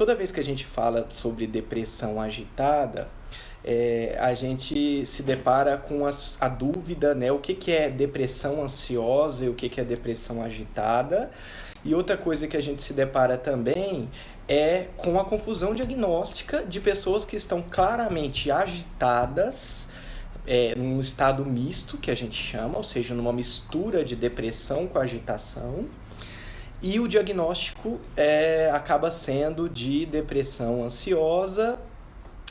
toda vez que a gente fala sobre depressão agitada, a gente se depara com a dúvida, né? O que é depressão ansiosa e o que é depressão agitada. E outra coisa que a gente se depara também é com a confusão diagnóstica de pessoas que estão claramente agitadas, num estado misto, que a gente chama, ou seja, numa mistura de depressão com agitação. E o diagnóstico acaba sendo de depressão ansiosa.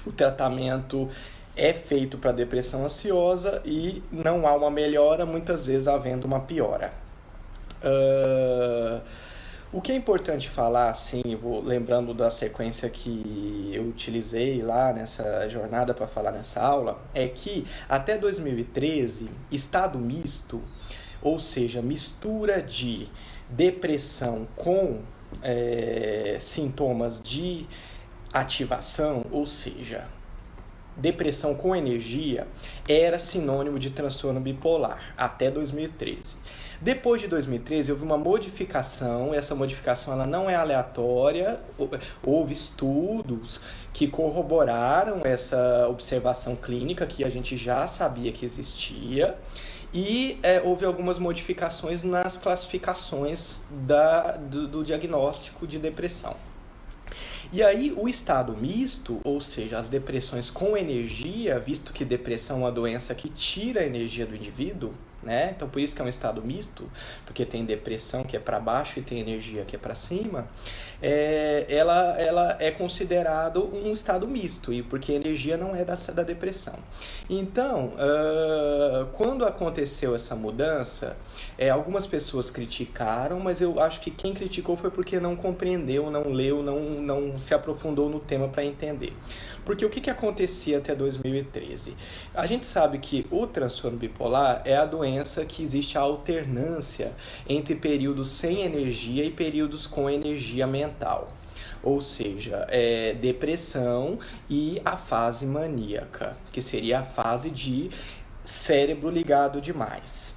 O tratamento é feito para depressão ansiosa e não há uma melhora, muitas vezes havendo uma piora. O que é importante falar, assim, vou lembrando da sequência que eu utilizei lá nessa jornada para falar nessa aula, é que até 2013, estado misto, ou seja, mistura de depressão com sintomas de ativação, ou seja, depressão com energia, era sinônimo de transtorno bipolar, até 2013. Depois de 2013, houve uma modificação, essa modificação ela não é aleatória, houve estudos que corroboraram essa observação clínica que a gente já sabia que existia, e houve algumas modificações nas classificações do diagnóstico de depressão. E aí o estado misto, ou seja, as depressões com energia, visto que depressão é uma doença que tira a energia do indivíduo, né? Então por isso que é um estado misto, porque tem depressão que é para baixo e tem energia que é para cima, ela é considerado um estado misto, e porque a energia não é da depressão. Então, quando aconteceu essa mudança, algumas pessoas criticaram, mas eu acho que quem criticou foi porque não compreendeu, não leu, não se aprofundou no tema para entender. Porque o que acontecia até 2013? A gente sabe que o transtorno bipolar é a doença que existe a alternância entre períodos sem energia e períodos com energia mental. Ou seja, depressão e a fase maníaca, que seria a fase de cérebro ligado demais.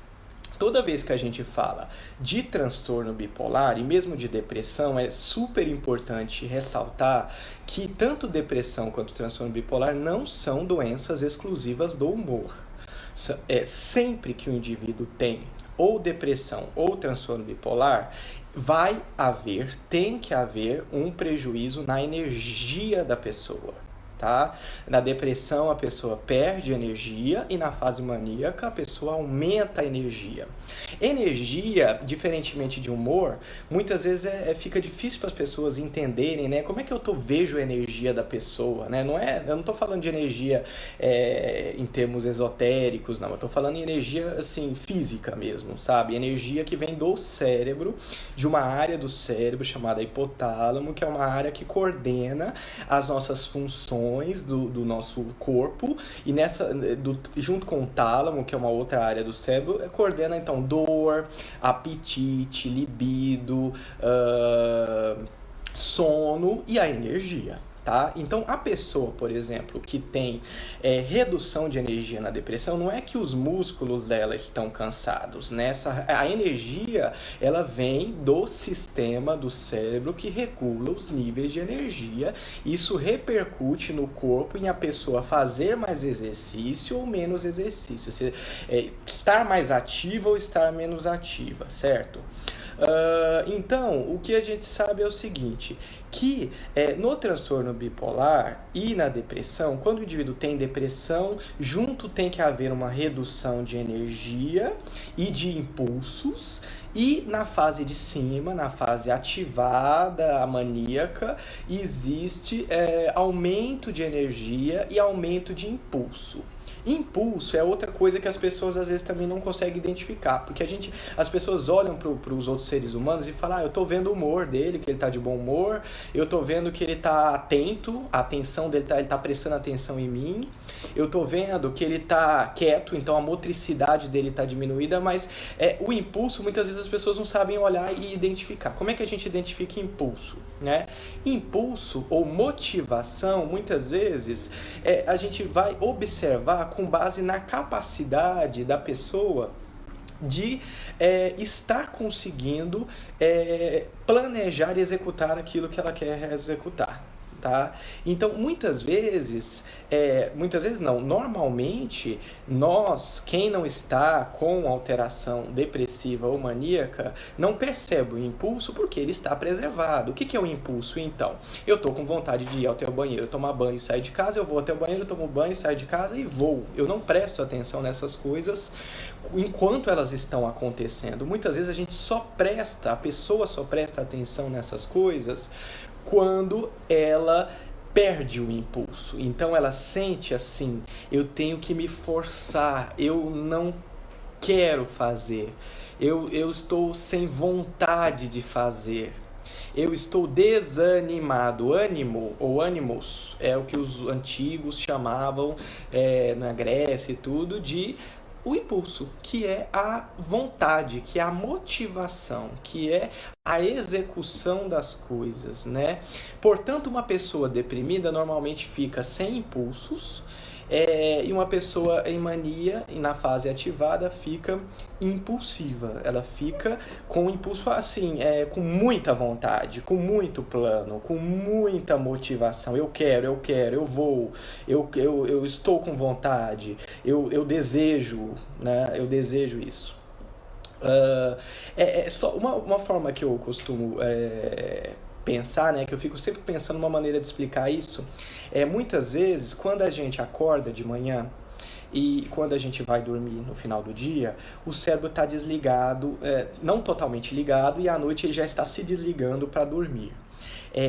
Toda vez que a gente fala de transtorno bipolar e mesmo de depressão, é super importante ressaltar que tanto depressão quanto transtorno bipolar não são doenças exclusivas do humor. Sempre que o indivíduo tem ou depressão ou transtorno bipolar, tem que haver um prejuízo na energia da pessoa. Tá? Na depressão a pessoa perde energia e na fase maníaca a pessoa aumenta a energia. Energia, diferentemente de humor, muitas vezes fica difícil para as pessoas entenderem, né? Como é que eu vejo a energia da pessoa, né? Eu não estou falando de energia em termos esotéricos, não. Eu estou falando de energia assim, física mesmo, sabe? Energia que vem do cérebro, de uma área do cérebro chamada hipotálamo, que é uma área que coordena as nossas funções do nosso corpo, e junto com o tálamo, que é uma outra área do cérebro, coordena então dor, apetite, libido, sono e a energia. Tá? Então, a pessoa, por exemplo, que tem redução de energia na depressão, não é que os músculos dela estão cansados, né? A energia, ela vem do sistema do cérebro que regula os níveis de energia. Isso repercute no corpo em a pessoa fazer mais exercício ou menos exercício, estar mais ativa ou estar menos ativa, certo? Então, o que a gente sabe é o seguinte, que no transtorno bipolar e na depressão, quando o indivíduo tem depressão, junto tem que haver uma redução de energia e de impulsos, e na fase de cima, na fase ativada, a maníaca, existe aumento de energia e aumento de impulso. Impulso é outra coisa que as pessoas às vezes também não conseguem identificar, porque as pessoas olham para os outros seres humanos e falam, eu estou vendo o humor dele, que ele está de bom humor, eu estou vendo que ele está atento, a atenção dele ele está prestando atenção em mim, eu estou vendo que ele está quieto, então a motricidade dele está diminuída, mas o impulso, muitas vezes as pessoas não sabem olhar e identificar. Como é que a gente identifica impulso, né? Impulso ou motivação, muitas vezes, a gente vai observar com base na capacidade da pessoa de estar conseguindo planejar e executar aquilo que ela quer executar. Tá? Então, muitas vezes não, normalmente quem não está com alteração depressiva ou maníaca, não percebe o impulso porque ele está preservado. O que é o impulso, então? Eu estou com vontade de ir até o banheiro, tomar banho e sair de casa, eu vou até o banheiro, tomo banho, saio de casa e vou. Eu não presto atenção nessas coisas enquanto elas estão acontecendo. Muitas vezes a pessoa só presta atenção nessas coisas quando ela perde o impulso. Então ela sente assim, eu tenho que me forçar, eu não quero fazer, eu estou sem vontade de fazer, eu estou desanimado. Ânimo ou ânimos é o que os antigos chamavam na Grécia e tudo de o impulso, que é a vontade, que é a motivação, que é a execução das coisas, né? Portanto, uma pessoa deprimida normalmente fica sem impulsos, e uma pessoa em mania, na fase ativada, fica impulsiva. Ela fica com impulso assim, com muita vontade, com muito plano, com muita motivação. Eu quero, eu vou, eu estou com vontade, eu desejo, né? Eu desejo isso. Só uma forma que eu costumo pensar, né, que eu fico sempre pensando uma maneira de explicar isso, muitas vezes quando a gente acorda de manhã e quando a gente vai dormir no final do dia, o cérebro está desligado, não totalmente ligado, e à noite ele já está se desligando para dormir.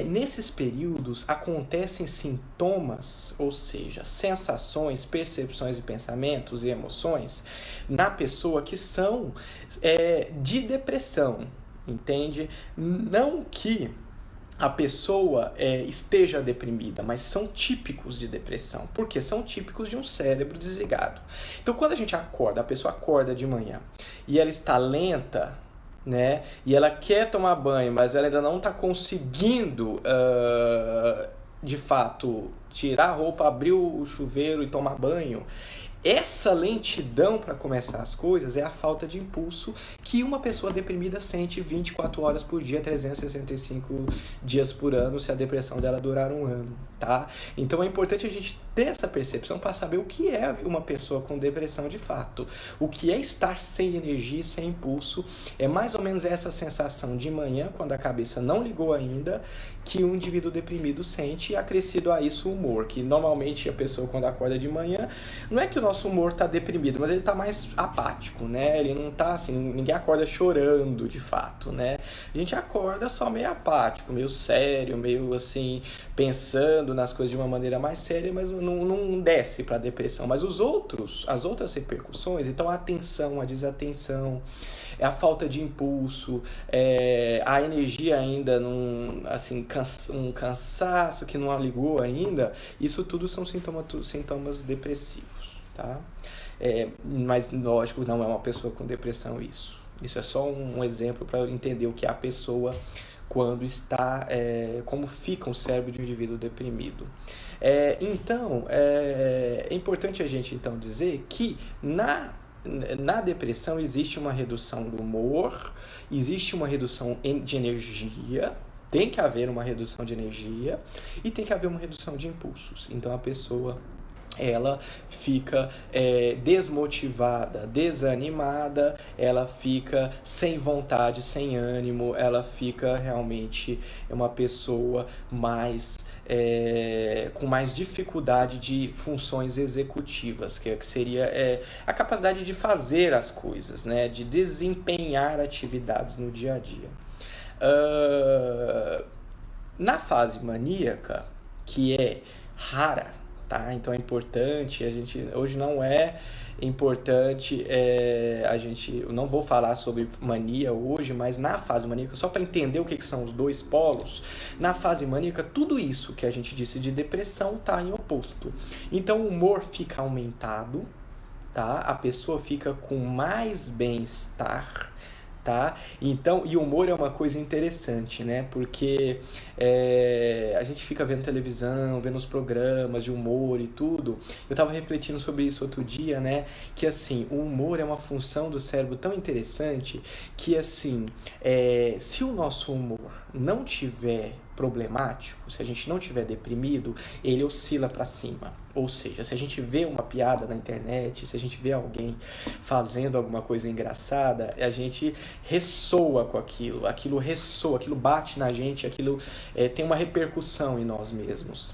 Nesses períodos acontecem sintomas, ou seja, sensações, percepções e pensamentos e emoções na pessoa que são de depressão, entende? Não que a pessoa esteja deprimida, mas são típicos de depressão, porque são típicos de um cérebro desligado. Então, quando a gente acorda, a pessoa acorda de manhã e ela está lenta, né? E ela quer tomar banho, mas ela ainda não está conseguindo, de fato, tirar a roupa, abrir o chuveiro e tomar banho. Essa lentidão para começar as coisas é a falta de impulso que uma pessoa deprimida sente 24 horas por dia, 365 dias por ano, se a depressão dela durar um ano, tá? Então é importante a gente ter essa percepção para saber o que é uma pessoa com depressão de fato. O que é estar sem energia, sem impulso, é mais ou menos essa sensação de manhã, quando a cabeça não ligou ainda, que um indivíduo deprimido sente, e acrescido a isso o humor, que normalmente a pessoa quando acorda de manhã, não é que o nosso humor está deprimido, mas ele está mais apático, né? Ele não está assim, ninguém acorda chorando de fato, né? A gente acorda só meio apático, meio sério, meio assim, pensando nas coisas de uma maneira mais séria, mas não desce para a depressão. Mas as outras repercussões, então a atenção, a desatenção, a falta de impulso, a energia ainda um cansaço que não ligou ainda, isso tudo são sintomas depressivos, tá? Mas lógico, não é uma pessoa com depressão isso. Isso é só um exemplo para entender o que é a pessoa quando está, como fica o cérebro de um indivíduo deprimido. Então, é importante a gente então dizer que na depressão existe uma redução do humor, existe uma redução de energia, tem que haver uma redução de energia e tem que haver uma redução de impulsos. Então a pessoa ela fica desmotivada, desanimada, ela fica sem vontade, sem ânimo, ela fica realmente uma pessoa mais com mais dificuldade de funções executivas, que seria a capacidade de fazer as coisas, né? De desempenhar atividades no dia a dia. Na fase maníaca, que é rara, tá? Então é importante, hoje não é importante, eu não vou falar sobre mania hoje, mas na fase maníaca, só para entender o que são os dois polos, na fase maníaca, tudo isso que a gente disse de depressão está em oposto. Então o humor fica aumentado, tá? A pessoa fica com mais bem-estar, tá? Então, e o humor é uma coisa interessante, né? Porque a gente fica vendo televisão, vendo os programas de humor e tudo. Eu tava refletindo sobre isso outro dia, né? Que assim, o humor é uma função do cérebro tão interessante que assim, se o nosso humor não tiver problemático, se a gente não tiver deprimido, ele oscila para cima. Ou seja, se a gente vê uma piada na internet, se a gente vê alguém fazendo alguma coisa engraçada, a gente ressoa com aquilo, aquilo ressoa, aquilo bate na gente, aquilo tem uma repercussão em nós mesmos.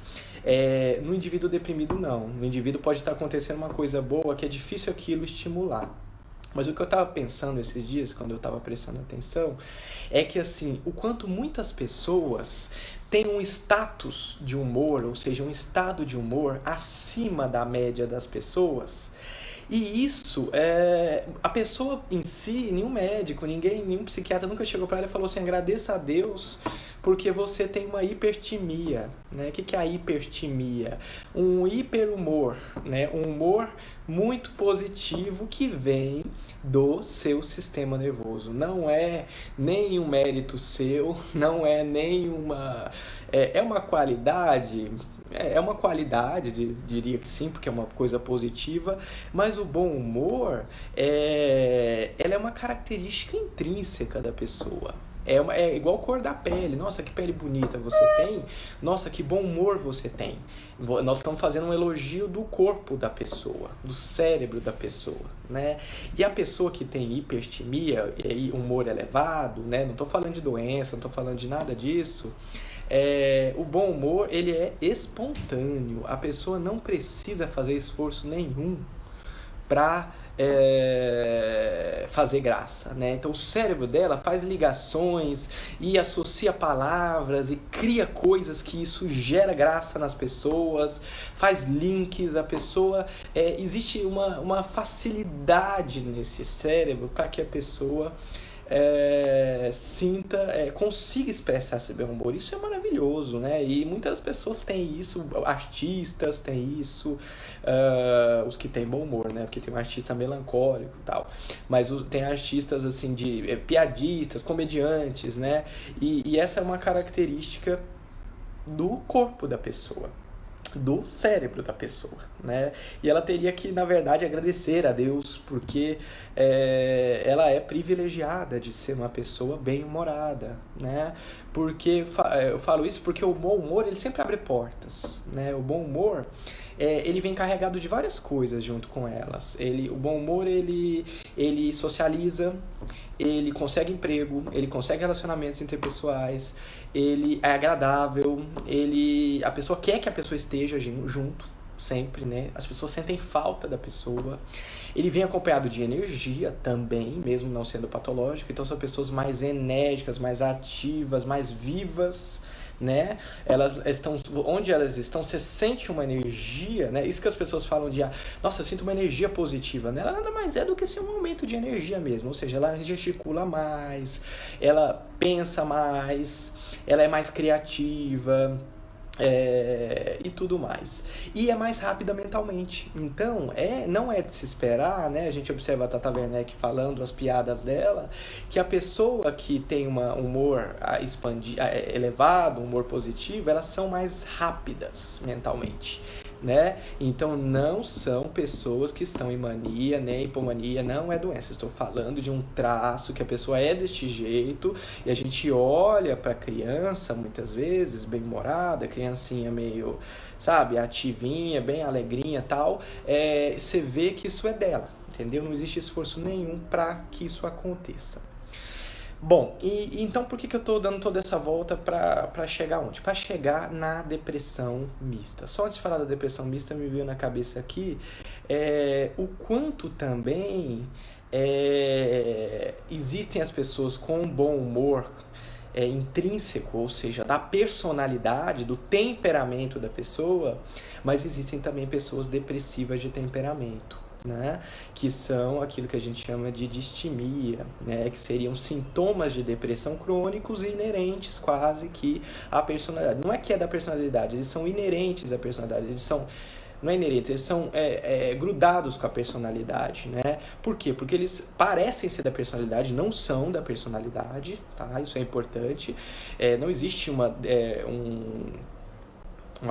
No indivíduo deprimido, não. No indivíduo pode estar acontecendo uma coisa boa que é difícil aquilo estimular. Mas o que eu estava pensando esses dias, quando eu estava prestando atenção, é que assim, o quanto muitas pessoas têm um status de humor, ou seja, um estado de humor acima da média das pessoas. E isso, a pessoa em si, nenhum médico, nenhum psiquiatra nunca chegou para ela e falou assim, agradeça a Deus porque você tem uma hipertimia, né? O que é a hipertimia? Um hiperhumor, né? Um humor muito positivo que vem do seu sistema nervoso. Não é nenhum mérito seu, não é nenhuma... É uma qualidade... uma qualidade, diria que sim, porque é uma coisa positiva, mas o bom humor, ela é uma característica intrínseca da pessoa. É igual a cor da pele. Nossa, que pele bonita você tem. Nossa, que bom humor você tem. Nós estamos fazendo um elogio do corpo da pessoa, do cérebro da pessoa, né? E a pessoa que tem hipertimia e humor elevado, né? Não estou falando de doença, não estou falando de nada disso. O bom humor, ele é espontâneo. A pessoa não precisa fazer esforço nenhum para fazer graça, né? Então o cérebro dela faz ligações e associa palavras e cria coisas que isso gera graça nas pessoas, faz links, a pessoa existe uma facilidade nesse cérebro para que a pessoa consiga expressar esse bom humor. Isso é maravilhoso, né? E muitas pessoas têm isso, artistas têm isso, os que têm bom humor, né? Porque tem um artista melancólico e tal, mas tem artistas assim de piadistas, comediantes, né? E essa é uma característica do corpo da pessoa, do cérebro da pessoa, né? E ela teria que, na verdade, agradecer a Deus porque ela é privilegiada de ser uma pessoa bem-humorada, né? Porque eu falo isso porque o bom humor, ele sempre abre portas, né? O bom humor, ele vem carregado de várias coisas junto com elas. O bom humor, ele socializa, ele consegue emprego, ele consegue relacionamentos interpessoais, ele é agradável, a pessoa quer que a pessoa esteja junto sempre, né? As pessoas sentem falta da pessoa. Ele vem acompanhado de energia também, mesmo não sendo patológico. Então são pessoas mais enérgicas, mais ativas, mais vivas, né? Onde elas estão, você sente uma energia, né? Isso que as pessoas falam de, nossa, eu sinto uma energia positiva, né? Ela nada mais é do que um aumento de energia mesmo, ou seja, ela gesticula mais, ela pensa mais, ela é mais criativa, e tudo mais. E é mais rápida mentalmente. Então, não é de se esperar, né? A gente observa a Tata Werneck falando as piadas dela, que a pessoa que tem um humor elevado, um humor positivo, elas são mais rápidas mentalmente, né? Então não são pessoas que estão em mania, nem hipomania, não é doença. Estou falando de um traço que a pessoa é deste jeito e a gente olha para a criança muitas vezes bem-humorada, criancinha meio, sabe, ativinha, bem alegrinha, tal, você vê que isso é dela, entendeu? Não existe esforço nenhum para que isso aconteça. Bom, então por que eu estou dando toda essa volta para chegar onde? Para chegar na depressão mista. Só antes de falar da depressão mista, me veio na cabeça aqui o quanto também existem as pessoas com bom humor intrínseco, ou seja, da personalidade, do temperamento da pessoa, mas existem também pessoas depressivas de temperamento, né? Que são aquilo que a gente chama de distimia, né? Que seriam sintomas de depressão crônicos e inerentes quase que à personalidade. Não é que é da personalidade, eles são inerentes à personalidade, eles são não é inerentes, eles são grudados com a personalidade, né? Por quê? Porque eles parecem ser da personalidade, não são da personalidade, tá? Isso é importante. Não existe uma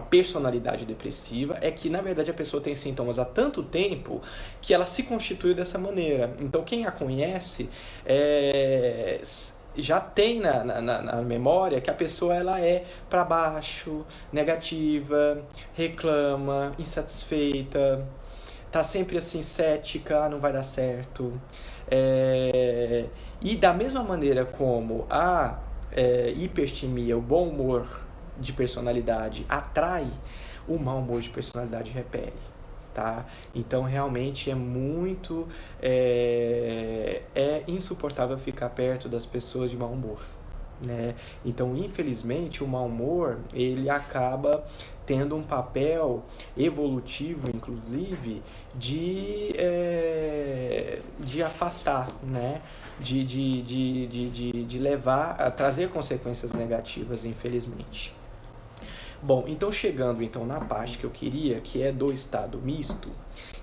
personalidade depressiva, é que na verdade a pessoa tem sintomas há tanto tempo que ela se constitui dessa maneira. Então quem a conhece já tem na memória que a pessoa ela é para baixo, negativa, reclama, insatisfeita, tá sempre assim cética, não vai dar certo. E da mesma maneira como a hiperestimia, o bom humor de personalidade atrai, o mau humor de personalidade repele, tá? Então realmente é muito insuportável ficar perto das pessoas de mau humor, né? Então infelizmente o mau humor ele acaba tendo um papel evolutivo, inclusive, de afastar, né? De levar a trazer consequências negativas, infelizmente. Bom, então chegando na parte que eu queria, que é do estado misto,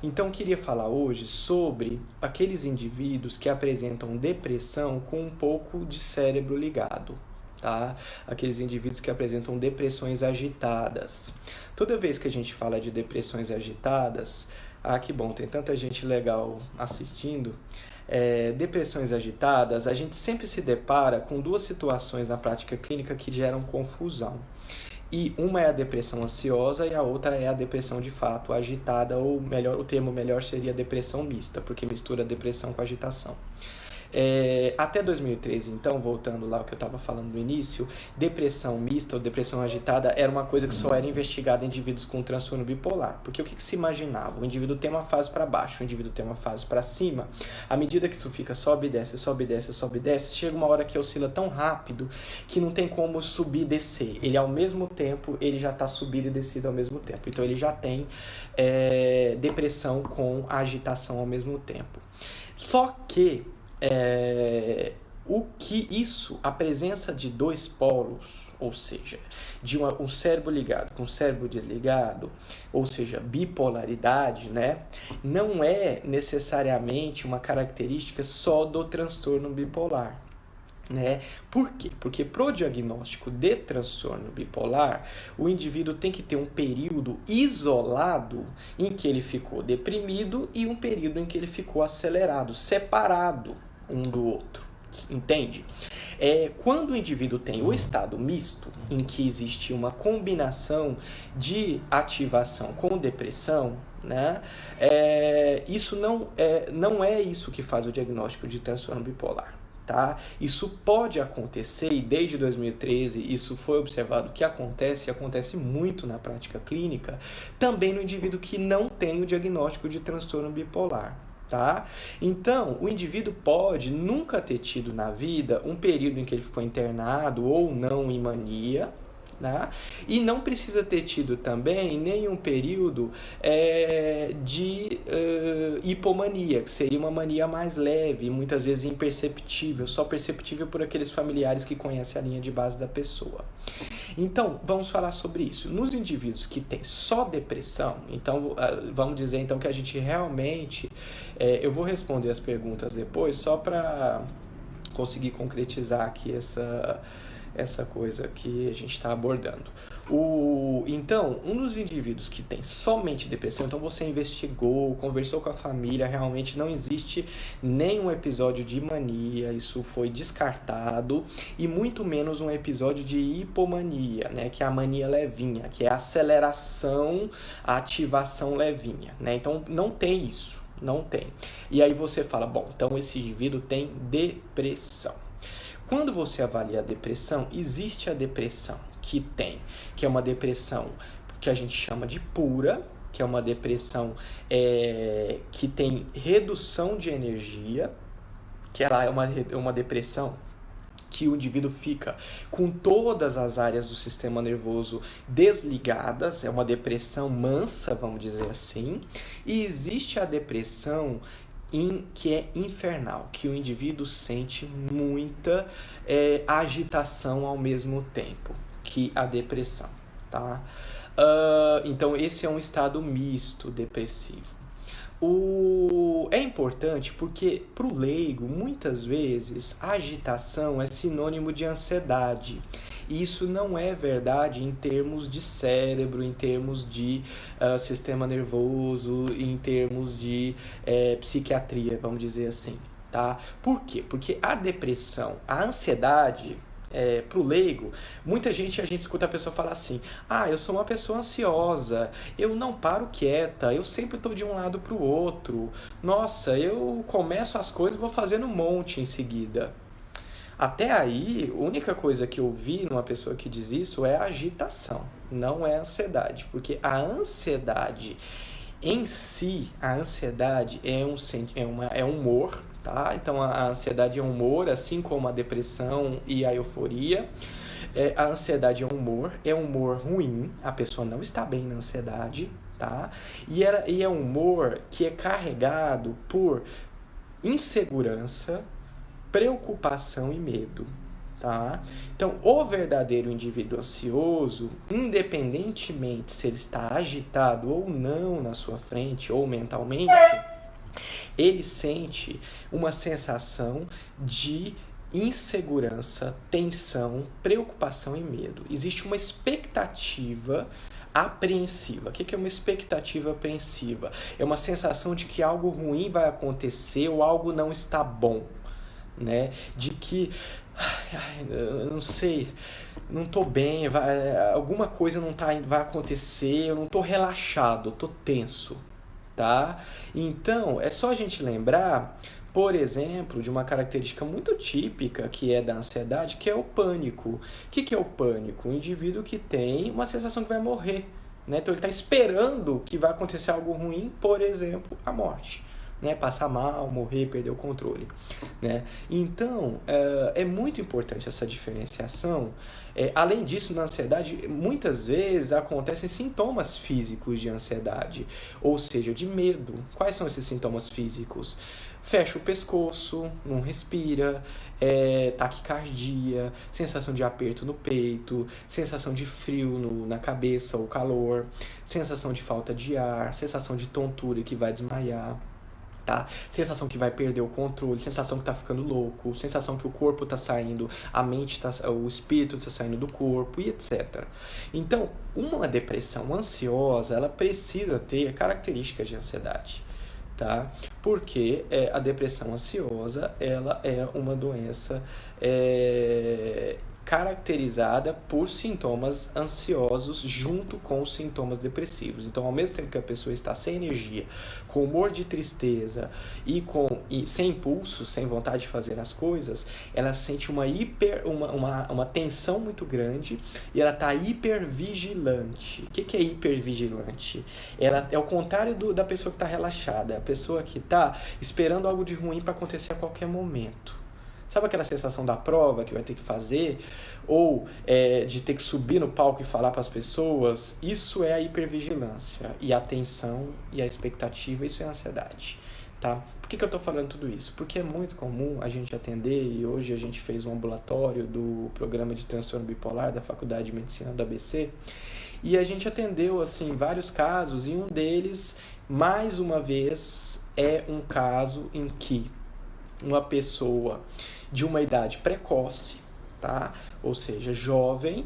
então eu queria falar hoje sobre aqueles indivíduos que apresentam depressão com um pouco de cérebro ligado, tá? Aqueles indivíduos que apresentam depressões agitadas. Toda vez que a gente fala de depressões agitadas, que bom, tem tanta gente legal assistindo. Depressões agitadas, a gente sempre se depara com duas situações na prática clínica que geram confusão. E uma é a depressão ansiosa e a outra é a depressão de fato agitada, ou melhor, o termo melhor seria depressão mista, porque mistura depressão com agitação. Até 2013, então, voltando lá ao que eu estava falando no início, depressão mista ou depressão agitada era uma coisa que só era investigada em indivíduos com transtorno bipolar. Porque o que se imaginava? O indivíduo tem uma fase para baixo, o indivíduo tem uma fase para cima. À medida que isso fica sobe, desce, sobe, desce, sobe, desce, chega uma hora que oscila tão rápido que não tem como subir e descer. Ele ao mesmo tempo, ele já está subindo e descido ao mesmo tempo. Então ele já tem depressão com agitação ao mesmo tempo. Só que a presença de dois polos, ou seja, de um cérebro ligado com um cérebro desligado, ou seja, bipolaridade, né, não é necessariamente uma característica só do transtorno bipolar, né? Por quê? Porque pro diagnóstico de transtorno bipolar, o indivíduo tem que ter um período isolado em que ele ficou deprimido e um período em que ele ficou acelerado, separado um do outro, entende? Quando o indivíduo tem o estado misto, em que existe uma combinação de ativação com depressão, né? Isso não é isso que faz o diagnóstico de transtorno bipolar. Tá? Isso pode acontecer, e desde 2013 isso foi observado que acontece muito na prática clínica, também no indivíduo que não tem o diagnóstico de transtorno bipolar. Tá? Então, o indivíduo pode nunca ter tido na vida um período em que ele ficou internado ou não em mania, né? E não precisa ter tido também nenhum período de hipomania, que seria uma mania mais leve, muitas vezes imperceptível, só perceptível por aqueles familiares que conhecem a linha de base da pessoa. Então, vamos falar sobre isso. Nos indivíduos que têm só depressão, então vamos dizer então que a gente realmente, eu vou responder as perguntas depois, só para conseguir concretizar aqui essa coisa que a gente está abordando. Então, um dos indivíduos que tem somente depressão, então você investigou, conversou com a família, realmente não existe nenhum episódio de mania, isso foi descartado, e muito menos um episódio de hipomania, né, que é a mania levinha, que é a aceleração, a ativação levinha, né? Então, não tem isso, não tem. E aí você fala, bom, então esse indivíduo tem depressão. Quando você avalia a depressão, existe a depressão que é uma depressão que a gente chama de pura, que é uma depressão que tem redução de energia, que ela é uma depressão que o indivíduo fica com todas as áreas do sistema nervoso desligadas, é uma depressão mansa, vamos dizer assim, e existe a depressão que é infernal, que o indivíduo sente muita agitação ao mesmo tempo que a depressão, tá? Então, esse é um estado misto depressivo. É importante porque, para o leigo, muitas vezes, agitação é sinônimo de ansiedade. E isso não é verdade em termos de cérebro, em termos de sistema nervoso, em termos de psiquiatria, vamos dizer assim, tá? Por quê? Porque a depressão, a ansiedade... pro leigo, muita gente, a gente escuta a pessoa falar assim: eu sou uma pessoa ansiosa, eu não paro quieta, eu sempre estou de um lado para o outro, nossa, eu começo as coisas e vou fazendo um monte em seguida. Até aí, a única coisa que eu vi numa pessoa que diz isso é a agitação, não é a ansiedade, porque a ansiedade em si, a ansiedade é um humor, tá? Então a ansiedade é um humor, assim como a depressão e a euforia. A ansiedade é um humor ruim, a pessoa não está bem na ansiedade, tá? E é um humor que é carregado por insegurança, preocupação e medo. Tá? Então, o verdadeiro indivíduo ansioso, independentemente se ele está agitado ou não na sua frente ou mentalmente, ele sente uma sensação de insegurança, tensão, preocupação e medo. Existe uma expectativa apreensiva. O que é uma expectativa apreensiva? É uma sensação de que algo ruim vai acontecer ou algo não está bom, né? De que eu não sei, não tô bem, alguma coisa não vai acontecer, eu não tô relaxado, eu tô tenso, tá? Então, é só a gente lembrar, por exemplo, de uma característica muito típica que é da ansiedade, que é o pânico. O que é o pânico? O indivíduo que tem uma sensação que vai morrer, né? Então ele está esperando que vai acontecer algo ruim, por exemplo, a morte. Né, passar mal, morrer, perder o controle, né? Então, é muito importante essa diferenciação. Além disso, na ansiedade, muitas vezes acontecem sintomas físicos de ansiedade, ou seja, de medo. Quais são esses sintomas físicos? Fecha o pescoço, não respira, taquicardia, sensação de aperto no peito, sensação de frio na cabeça ou calor, sensação de falta de ar, sensação de tontura que vai desmaiar. Tá? Sensação que vai perder o controle, sensação que tá ficando louco, sensação que o corpo tá saindo, o espírito tá saindo do corpo e etc. Então, uma depressão ansiosa, ela precisa ter características de ansiedade, tá? Porque a depressão ansiosa, ela é uma doença caracterizada por sintomas ansiosos junto com os sintomas depressivos. Então, ao mesmo tempo que a pessoa está sem energia, com humor de tristeza e sem impulso, sem vontade de fazer as coisas, ela sente uma tensão muito grande e ela está hipervigilante. O que é hipervigilante? Ela é o contrário da pessoa que está relaxada, é a pessoa que está esperando algo de ruim para acontecer a qualquer momento. Sabe aquela sensação da prova que vai ter que fazer? Ou de ter que subir no palco e falar para as pessoas? Isso é a hipervigilância. E a tensão e a expectativa, isso é a ansiedade. Tá? Por que eu estou falando tudo isso? Porque é muito comum a gente atender, e hoje a gente fez um ambulatório do programa de transtorno bipolar da Faculdade de Medicina do ABC, e a gente atendeu assim, vários casos, e um deles, mais uma vez, é um caso em que uma pessoa de uma idade precoce, tá? Ou seja, jovem,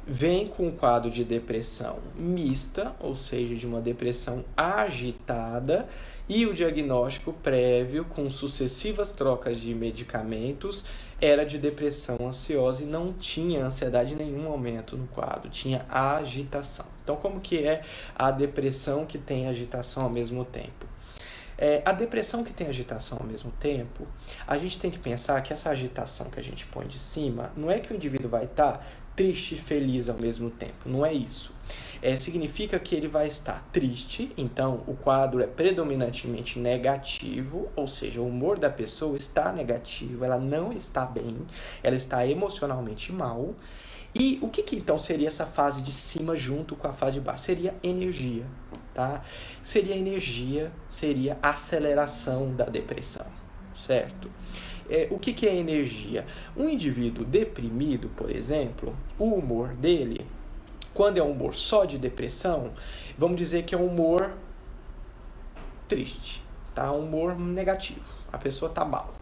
vem com um quadro de depressão mista, ou seja, de uma depressão agitada, e o diagnóstico prévio, com sucessivas trocas de medicamentos, era de depressão ansiosa e não tinha ansiedade em nenhum momento no quadro, tinha agitação. Então, como que é a depressão que tem agitação ao mesmo tempo? A depressão que tem agitação ao mesmo tempo, a gente tem que pensar que essa agitação que a gente põe de cima, não é que o indivíduo vai estar triste e feliz ao mesmo tempo, não é isso. Significa que ele vai estar triste, então o quadro é predominantemente negativo, ou seja, o humor da pessoa está negativo, ela não está bem, ela está emocionalmente mal. E o que então seria essa fase de cima junto com a fase de baixo? Seria energia, tá? Seria energia, seria aceleração da depressão, certo? O que é energia? Um indivíduo deprimido, por exemplo, o humor dele Quando é um humor só de depressão, vamos dizer que é um humor triste, tá? Um humor negativo, a pessoa tá mal.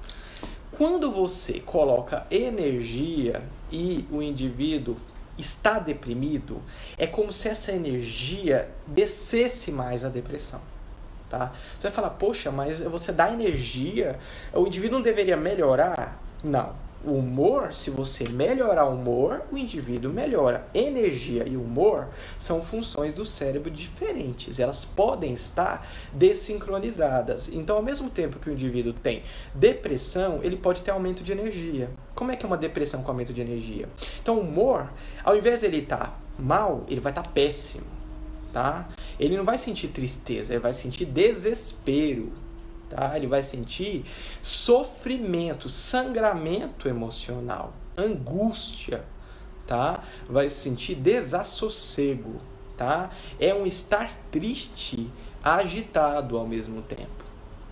Quando você coloca energia e o indivíduo está deprimido, é como se essa energia descesse mais a depressão, tá? Você vai falar, poxa, mas você dá energia, o indivíduo não deveria melhorar? Não. O humor, se você melhorar o humor, o indivíduo melhora. Energia e humor são funções do cérebro diferentes. Elas podem estar desincronizadas. Então, ao mesmo tempo que o indivíduo tem depressão, ele pode ter aumento de energia. Como é que é uma depressão com aumento de energia? Então, o humor, ao invés de ele estar mal, ele vai estar péssimo, tá? Ele não vai sentir tristeza, ele vai sentir desespero. Tá? Ele vai sentir sofrimento, sangramento emocional, angústia, tá? Vai sentir desassossego, tá? É um estar triste, agitado ao mesmo tempo,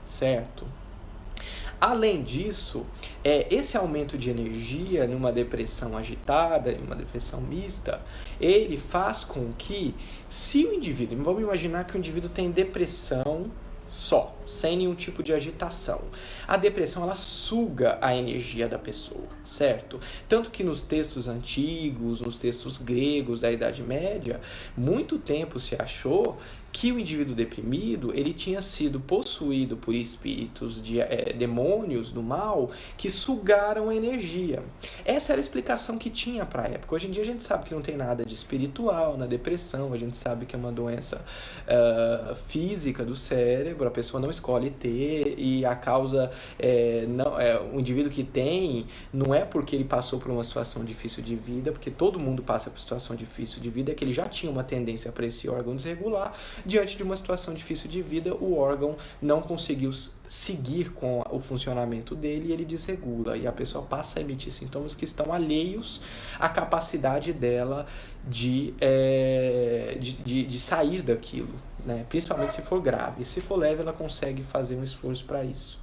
certo? Além disso, esse aumento de energia numa depressão agitada, em uma depressão mista, ele faz com que, se o indivíduo, vamos imaginar que o indivíduo tem depressão só, sem nenhum tipo de agitação. A depressão, ela suga a energia da pessoa, certo? Tanto que nos textos antigos, nos textos gregos da Idade Média, muito tempo se achou que o indivíduo deprimido, ele tinha sido possuído por espíritos de demônios do mal que sugaram a energia. Essa era a explicação que tinha para a época. Hoje em dia a gente sabe que não tem nada de espiritual na depressão, a gente sabe que é uma doença física do cérebro, a pessoa não escolhe ter, e a causa, o indivíduo que tem, não é porque ele passou por uma situação difícil de vida, porque todo mundo passa por situação difícil de vida, é que ele já tinha uma tendência para esse órgão desregular. Diante de uma situação difícil de vida, o órgão não conseguiu seguir com o funcionamento dele e ele desregula. E a pessoa passa a emitir sintomas que estão alheios à capacidade dela de sair daquilo, né? Principalmente se for grave. Se for leve, ela consegue fazer um esforço para isso.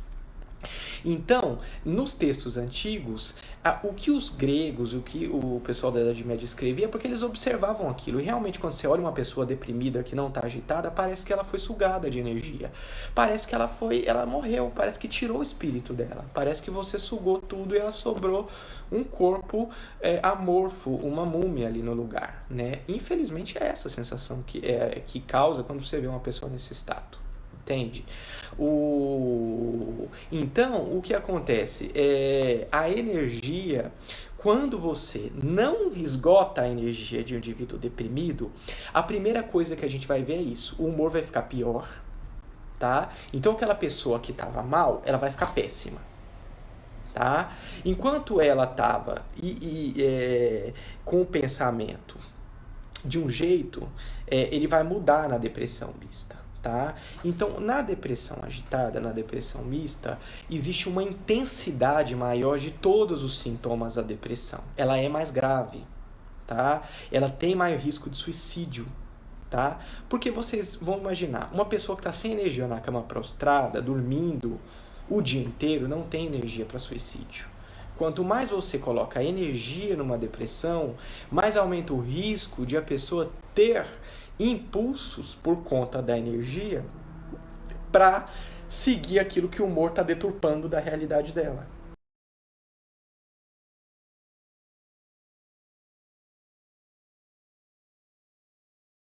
Então, nos textos antigos, o que os gregos, o que o pessoal da Idade Média escrevia, é porque eles observavam aquilo. E realmente, quando você olha uma pessoa deprimida que não está agitada, parece que ela foi sugada de energia. Parece que ela morreu, parece que tirou o espírito dela. Parece que você sugou tudo e ela sobrou um corpo amorfo, uma múmia ali no lugar, né? Infelizmente, é essa a sensação que causa quando você vê uma pessoa nesse estado. Entende? Então, o que acontece? A energia, quando você não esgota a energia de um indivíduo deprimido, a primeira coisa que a gente vai ver é isso. O humor vai ficar pior, tá? Então, aquela pessoa que estava mal, ela vai ficar péssima, tá? Enquanto ela estava com o pensamento de um jeito, ele vai mudar na depressão mista. Tá? Então, na depressão agitada, na depressão mista, existe uma intensidade maior de todos os sintomas da depressão. Ela é mais grave, tá? Ela tem maior risco de suicídio, tá? Porque vocês vão imaginar, uma pessoa que está sem energia na cama prostrada, dormindo o dia inteiro, não tem energia para suicídio. Quanto mais você coloca energia numa depressão, mais aumenta o risco de a pessoa ter impulsos por conta da energia para seguir aquilo que o humor está deturpando da realidade dela.